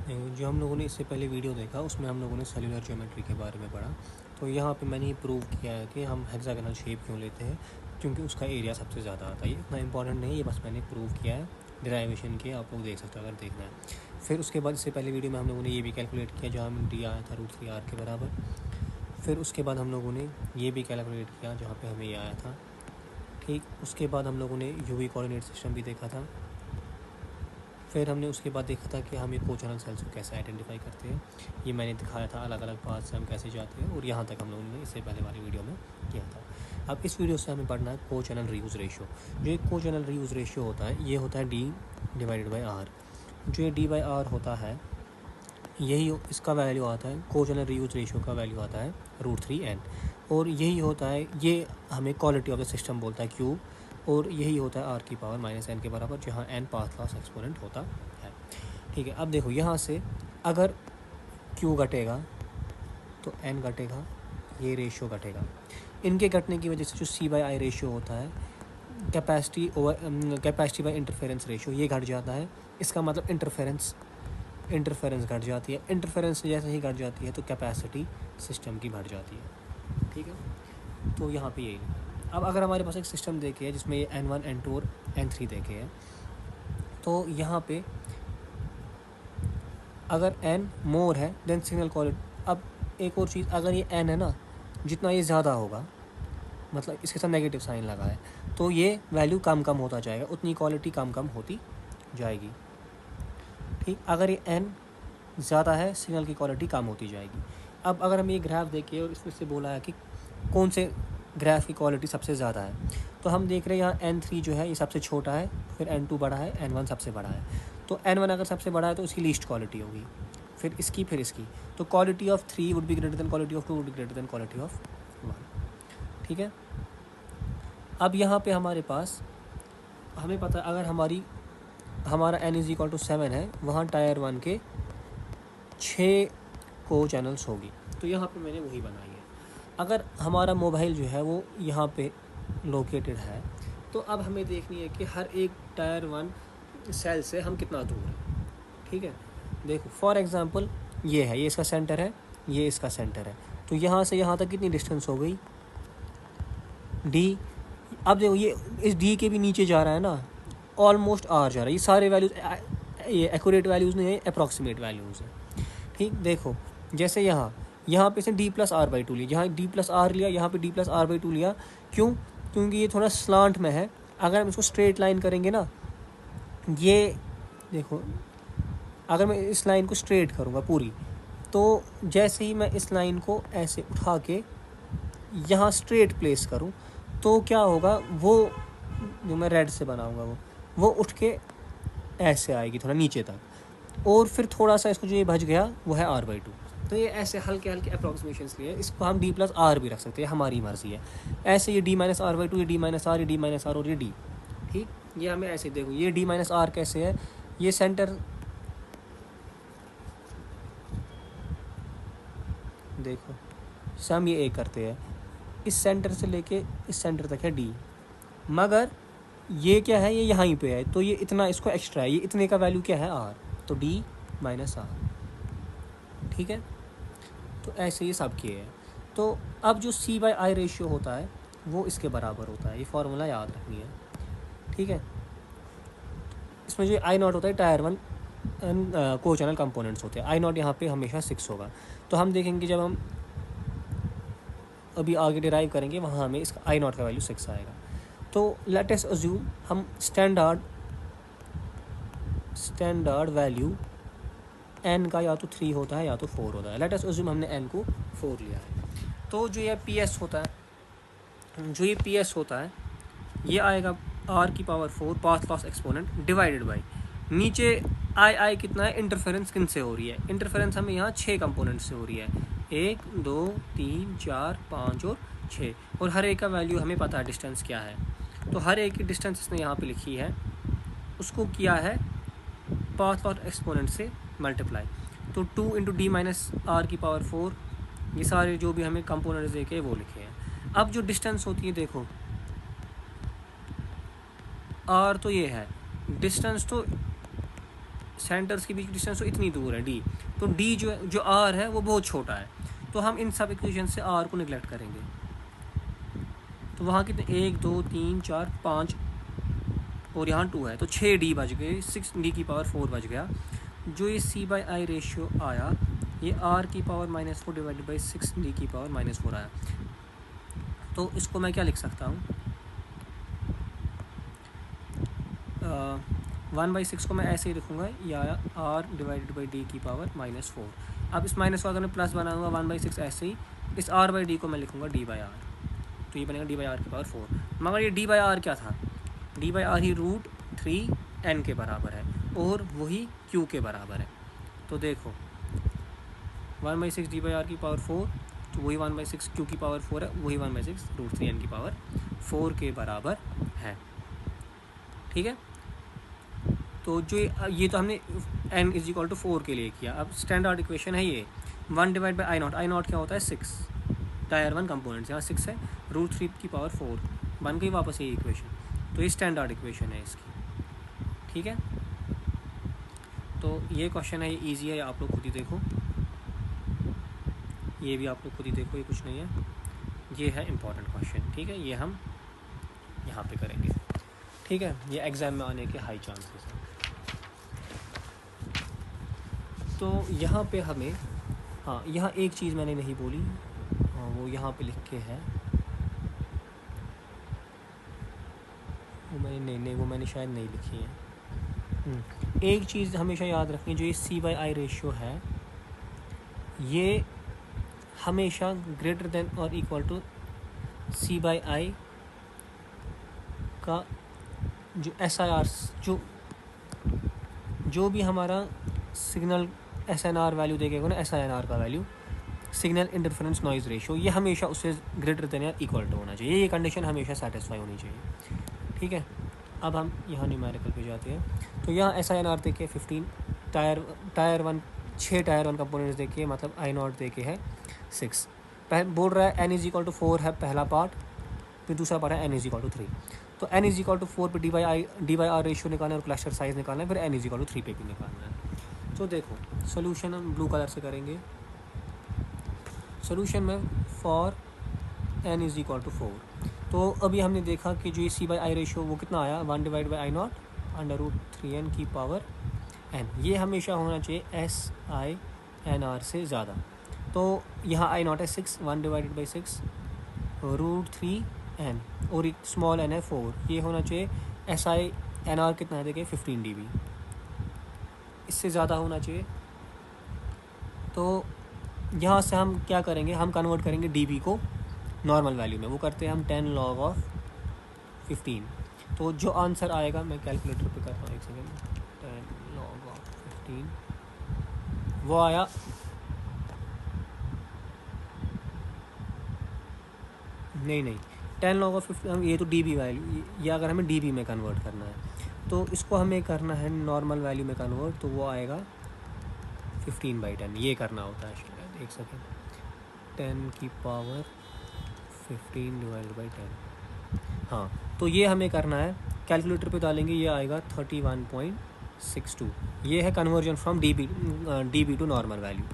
जो हम लोगों ने इससे पहले वीडियो देखा उसमें हम लोगों ने सेलुलर ज्योमेट्री के बारे में पढ़ा। तो यहाँ पे मैंने ये प्रूव किया है कि हम हेक्सागोनल शेप क्यों लेते हैं, क्योंकि उसका एरिया सबसे ज़्यादा आता है। ये इतना इंपॉर्टेंट नहीं है, ये बस मैंने प्रूव किया है डिराइवेशन के, आप लोग देख सकते हो अगर देखना है। फिर उसके बाद इससे पहले वीडियो में हम लोगों ने ये भी कैलकुलेट किया जहाँ में डी आया था √3r के बराबर। फिर उसके बाद हम लोगों ने ये भी कैलकुलेट किया जहाँ पे हमें ये आया था। ठीक, उसके बाद हम लोगों ने यूवी कोऑर्डिनेट सिस्टम भी देखा था। फिर हमने उसके बाद देखा था कि हम ये कोचैनल सेल्स को कैसे आइडेंटिफाई करते हैं। ये मैंने दिखाया था अलग अलग पाथ से हम कैसे जाते हैं, और यहाँ तक हम लोगों ने इससे पहले वाली वीडियो में किया था। अब इस वीडियो से हमें पढ़ना है कोचैनल रीयूज़ रेशियो। जो एक कोचैनल रीयूज़ रेशियो होता है ये होता है D/R। जो ये D/R होता है यही इसका वैल्यू आता है, कोचैनल रीयूज़ रेशियो का वैल्यू आता है √3n। और यही होता है, ये हमें क्वालिटी ऑफ द सिस्टम बोलता है Q, और यही होता है r⁻n के बराबर, जहाँ n पाथ लॉस एक्सपोनेंट होता है। ठीक है, अब देखो यहाँ से अगर Q घटेगा तो n घटेगा, ये रेशियो घटेगा। इनके घटने की वजह से जो C/I रेशियो होता है, कैपेसिटी बाय इंटरफेरेंस रेशियो, ये घट जाता है। इसका मतलब इंटरफेरेंस घट जाती है। इंटरफेरेंस जैसे ही घट जाती है तो कैपेसिटी सिस्टम की बढ़ जाती है। ठीक है, तो यहाँ पे यही। अब अगर हमारे पास एक सिस्टम देखे है जिसमें ये N1, N2 और N3 देखे हैं, तो यहाँ पे अगर N मोर है देन सिग्नल क्वालिटी। अब एक और चीज़, अगर ये N है ना, जितना ये ज़्यादा होगा, मतलब इसके साथ नेगेटिव साइन लगा है, तो ये वैल्यू कम होता जाएगा, उतनी क्वालिटी कम होती जाएगी। ठीक, अगर ये n ज़्यादा है सिग्नल की क्वालिटी कम होती जाएगी। अब अगर हम ये ग्राफ देखें और इसमें से बोला है कि कौन से ग्राफ की क्वालिटी सबसे ज़्यादा है, तो हम देख रहे हैं यहाँ N3 जो है ये सबसे छोटा है, फिर N2 बड़ा है, N1 सबसे बड़ा है। तो N1 अगर सबसे बड़ा है तो उसकी लीस्ट क्वालिटी होगी, फिर इसकी, फिर इसकी। तो quality of 3 would be greater then quality of 2 would be greater then quality of 1। ठीक है, अब यहाँ पे हमारे पास हमें पता है अगर हमारा n = 7 है, वहाँ टायर 1 के 6 को चैनल्स होगी। तो यहाँ पे मैंने वही बनाई है। अगर हमारा मोबाइल जो है वो यहाँ पे लोकेटेड है, तो अब हमें देखनी है कि हर एक टायर 1 सेल से हम कितना दूर हैं। ठीक है, देखो फॉर एग्ज़ाम्पल ये है, ये इसका सेंटर है, ये इसका सेंटर है। तो यहाँ से यहाँ तक कितनी डिस्टेंस हो गई D। अब देखो ये इस D के भी नीचे जा रहा है ना, ऑलमोस्ट R जा रहा है। ये सारे वैल्यूज़ ये एक्यूरेट वैल्यूज़ नहीं है, अप्रॉक्सीमेट वैल्यूज़ है। ठीक, देखो जैसे यहाँ पे से D+R/2 लिया, यहाँ D+R लिया, यहाँ पे D+R/2 लिया। क्यों? क्योंकि ये थोड़ा स्लांट में है। अगर हम इसको स्ट्रेट लाइन करेंगे ना, ये देखो अगर मैं इस लाइन को स्ट्रेट करूँगा पूरी, तो जैसे ही मैं इस लाइन को ऐसे उठा के यहाँ स्ट्रेट प्लेस करूँ, तो क्या होगा, वो जो मैं रेड से बनाऊँगा वो उठ के ऐसे आएगी थोड़ा नीचे तक, और फिर थोड़ा सा इसको जो ये बच गया वो है R/2। तो ये ऐसे हल्के अप्रॉक्सीमेशंस लिए, इसको हम D+R भी रख सकते हैं, हमारी मर्जी है। ऐसे ये D-R/2, ये D-R, ये D-R और ये D। ठीक, ये हमें ऐसे देखो, ये D-R कैसे है, ये सेंटर देखो, हम ये A करते हैं, इस सेंटर से लेके इस सेंटर तक है D, मगर ये क्या है, ये यहाँ ही पे है, तो ये इतना इसको एक्स्ट्रा है, ये इतने का वैल्यू क्या है R, तो D-R। ठीक है, तो ऐसे ये सब किए हैं। तो अब जो C/I रेशियो होता है वो इसके बराबर होता है, ये फार्मूला याद रखनी है। ठीक है, इसमें जो I0 होता है टायर 1 को चैनल कंपोनेंट्स होते हैं। I0 यहाँ पे हमेशा 6 होगा। तो हम देखेंगे जब हम अभी आगे डिराइव करेंगे वहाँ हमें इसका I0 का वैल्यू 6 आएगा। तो लेट अस अज्यूम हम स्टैंडर्ड वैल्यू n का या तो 3 होता है या तो 4 होता है। लेट अस अज्यूम हमने n को 4 लिया है। तो जो ये PS होता है, ये आएगा r⁴ path loss exponent divided by नीचे I कितना है, इंटरफेरेंस किन से हो रही है। इंटरफेरेंस हमें यहाँ 6 कंपोनेंट से हो रही है, 1 2 3 4 5 और 6, और हर एक का वैल्यू हमें पता है डिस्टेंस क्या है। तो हर एक की डिस्टेंस इसने यहाँ पे लिखी है, उसको किया है पाथ लॉस एक्सपोनेंट से मल्टीप्लाई। तो 2 × D-R⁴, ये सारे जो भी हमें कंपोनेंट्स देखे वो लिखे हैं। अब जो डिस्टेंस होती है देखो, R तो ये है, डिस्टेंस तो सेंटर्स के बीच डिस्टेंस तो इतनी दूर है डी, तो डी जो आर है वो बहुत छोटा है, तो हम इन सब इक्वेशन से आर को निगलेक्ट करेंगे। तो वहाँ कितने 1 2 3 4 5 और यहाँ 2 है, तो 6 डी बच गए, 6 डी की पावर 4 बच गया। जो ये सी बाई आई रेशियो आया ये आर की पावर -4 डिवाइडेड बाई 6 डी की पावर -4 आया। तो इसको मैं क्या लिख सकता हूँ, 1/6 को मैं ऐसे ही लिखूँगा, या आर डिवाइडेड बाई डी की पावर -4। अब इस माइनस को अगर मैं प्लस बनाऊँगा 1/6 ऐसे ही, इस आर बाई डी को मैं लिखूँगा डी बाई आर, तो ये बनेगा डी बाई आर की पावर 4। मगर ये डी बाई आर क्या था, D by are he √3n के बराबर है और वही q के बराबर है। तो देखो 1/6 डी बाई आर की पावर 4, तो वही 1/6 q की पावर 4 है, वही 1/6 √3n की पावर 4 के बराबर है। ठीक है, तो जो ये तो हमने n = 4 के लिए किया। अब स्टैंडर्ड इक्वेशन है ये 1 डिवाइड बाई आई नॉट क्या होता है 6, टायर 1 कंपोनेंट्स, यहाँ 6 है, √3 की पावर 4 बन गई वापस ये इक्वेशन। तो ये स्टैंडर्ड इक्वेशन है इसकी। ठीक है, तो ये क्वेश्चन है, ये ईजी है, आप लोग खुद ही देखो, ये भी आप लोग खुद ही देखो, ये कुछ नहीं है, ये है इम्पॉर्टेंट क्वेश्चन। ठीक है, ये हम यहाँ पे करेंगे। ठीक है, ये एग्ज़ाम में आने के हाई चांसेस हैं। तो यहाँ पे हमें, हाँ यहाँ एक चीज़ मैंने नहीं बोली, हाँ वो यहाँ पे लिख के है, वो मैंने नहीं वो मैंने शायद नहीं लिखी है। एक चीज़ हमेशा याद रखनी, जो ये सी बाई आई रेशियो है ये हमेशा ग्रेटर देन और equal to C by I का जो SIR जो भी हमारा सिग्नल SNR वैल्यू देखेगा ना, SINR का value, signal interference noise ratio, ये हमेशा उससे ग्रेटर देन या इक्वल टू होना चाहिए, ये कंडीशन हमेशा सेटिस्फाई होनी चाहिए। ठीक है, अब हम यहाँ न्यूमेरिकल पे जाते हैं। तो यहाँ SINR देखिए 15, टायर 1 6 टायर 1 कंपोनेंट्स देखिए, मतलब I0 देखे है 6, बोल रहा है n = 4 है पहला पार्ट, फिर दूसरा पार्ट है n = 3। तो n = 4 पे डी बाई आर रेशियो निकालना है और क्लस्टर साइज़ निकालना है, फिर n = 3 पे भी निकालना है। तो देखो सोल्यूशन हम ब्लू कलर से करेंगे। सोल्यूशन में फॉर n = 4, तो अभी हमने देखा कि जो ये सी बाई आई रेशियो वो कितना आया, 1 डिवाइड बाई I0 √3n की पावर n, ये हमेशा होना चाहिए SINR से ज़्यादा। तो यहाँ I0 है 6, 1 डिवाइडेड बाई 6 √3n और स्मॉल n है 4, ये होना चाहिए SINR कितना है देखिए 15 dB, इससे ज़्यादा होना चाहिए। तो यहाँ से हम क्या करेंगे, हम कन्वर्ट करेंगे dB को नॉर्मल वैल्यू में, वो करते हैं हम 10 log of 15। तो जो आंसर आएगा, मैं कैलकुलेटर पे करता हूँ एक सेकेंड, 10 log of 15 वो आया नहीं 10 log of 15, ये तो dB वैल्यू, ये अगर हमें dB में कन्वर्ट करना है तो इसको हमें करना है नॉर्मल वैल्यू में कन्वर्ट, तो वो आएगा 15/10, ये करना होता है शायद, एक सेकेंड, 10 की पावर 15 डिवाइडेड बाई 10, हाँ तो ये हमें करना है, कैलकुलेटर पे डालेंगे, ये आएगा 31.62, ये है conversion from dB to normal value.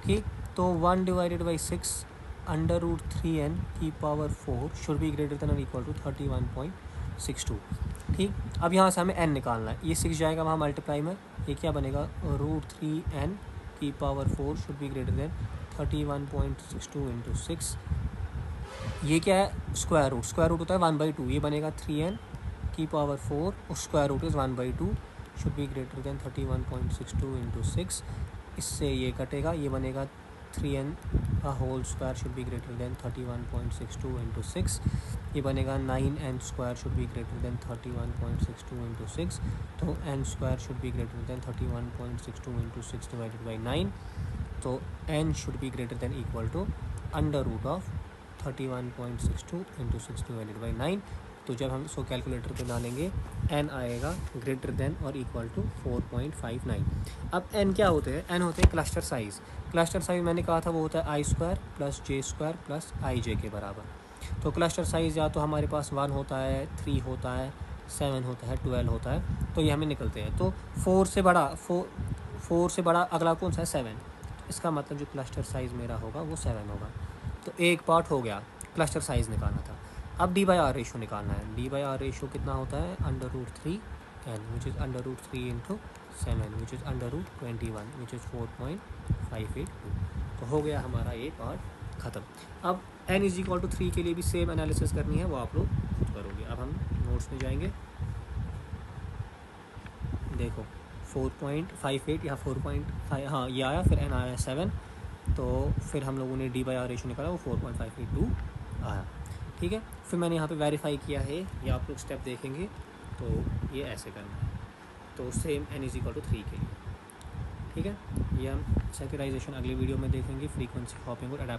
ठीक, तो 1 डिवाइडेड बाई 6 √3n की power 4 should be greater than और इक्वल टू 31.62। ठीक, अब यहाँ से हमें n निकालना है, ये 6 जाएगा वहाँ मल्टीप्लाई में, ये क्या बनेगा, √3n की power 4 should be greater than 31.62 into 6, ये क्या है, स्क्वायर रूट होता है 1/2, ये बनेगा 3n की पावर 4 और square root is 1/2 should be greater than 31.62 into 6, इससे ये कटेगा, ये बनेगा 3n का whole square should be greater than 31.62 into 6, ये बनेगा 9n square should be greater than 31.62 into 6, तो n square should be greater than 31.62 into 6 divided by 9, तो n should be greater than equal to √of 31.62 into 6 divided by 9। तो जब हम इसको calculator पे डालेंगे n आएगा ग्रेटर देन और इक्वल टू 4.59। अब n क्या होते हैं, n होते हैं क्लस्टर साइज़। क्लस्टर साइज़ मैंने कहा था वो होता है I² + J² + IJ के बराबर। तो क्लस्टर साइज़ या तो हमारे पास 1 होता है, 3 होता है, 7 होता है, 12 होता है, तो ये हमें निकलते हैं। तो 4 से बड़ा अगला कौन सा है? 7। इसका मतलब जो क्लस्टर साइज़ मेरा होगा वो 7 होगा। तो एक पार्ट हो गया, क्लस्टर साइज़ निकालना था। अब डी बाई आर रेशो निकालना है। डी बाई आर रेशो कितना होता है? √3 n, which is √3 into 7, which is √21, which is 4.582। तो हो गया हमारा ये पार्ट ख़त्म। अब n इज इक्वल टू 3 के लिए भी सेम एनालिसिस करनी है, वो आप लोग खुद करोगे। अब हम नोट्स में जाएंगे, देखो 4.58 या 4.5, हाँ ये आया, फिर n आया 7, तो फिर हम लोगों ने डी बाई आर रेशो निकाला, वो 4.582 आया। ठीक है, फिर मैंने यहाँ पे वेरीफाई किया है, ये आप लोग स्टेप देखेंगे, तो ये ऐसे करना है। तो same n is equal to 3 के लिए। ठीक है, ये हम सेक्युराइजेशन अगली वीडियो में देखेंगे, फ्रीक्वेंसी हॉपिंग और अडेप्ट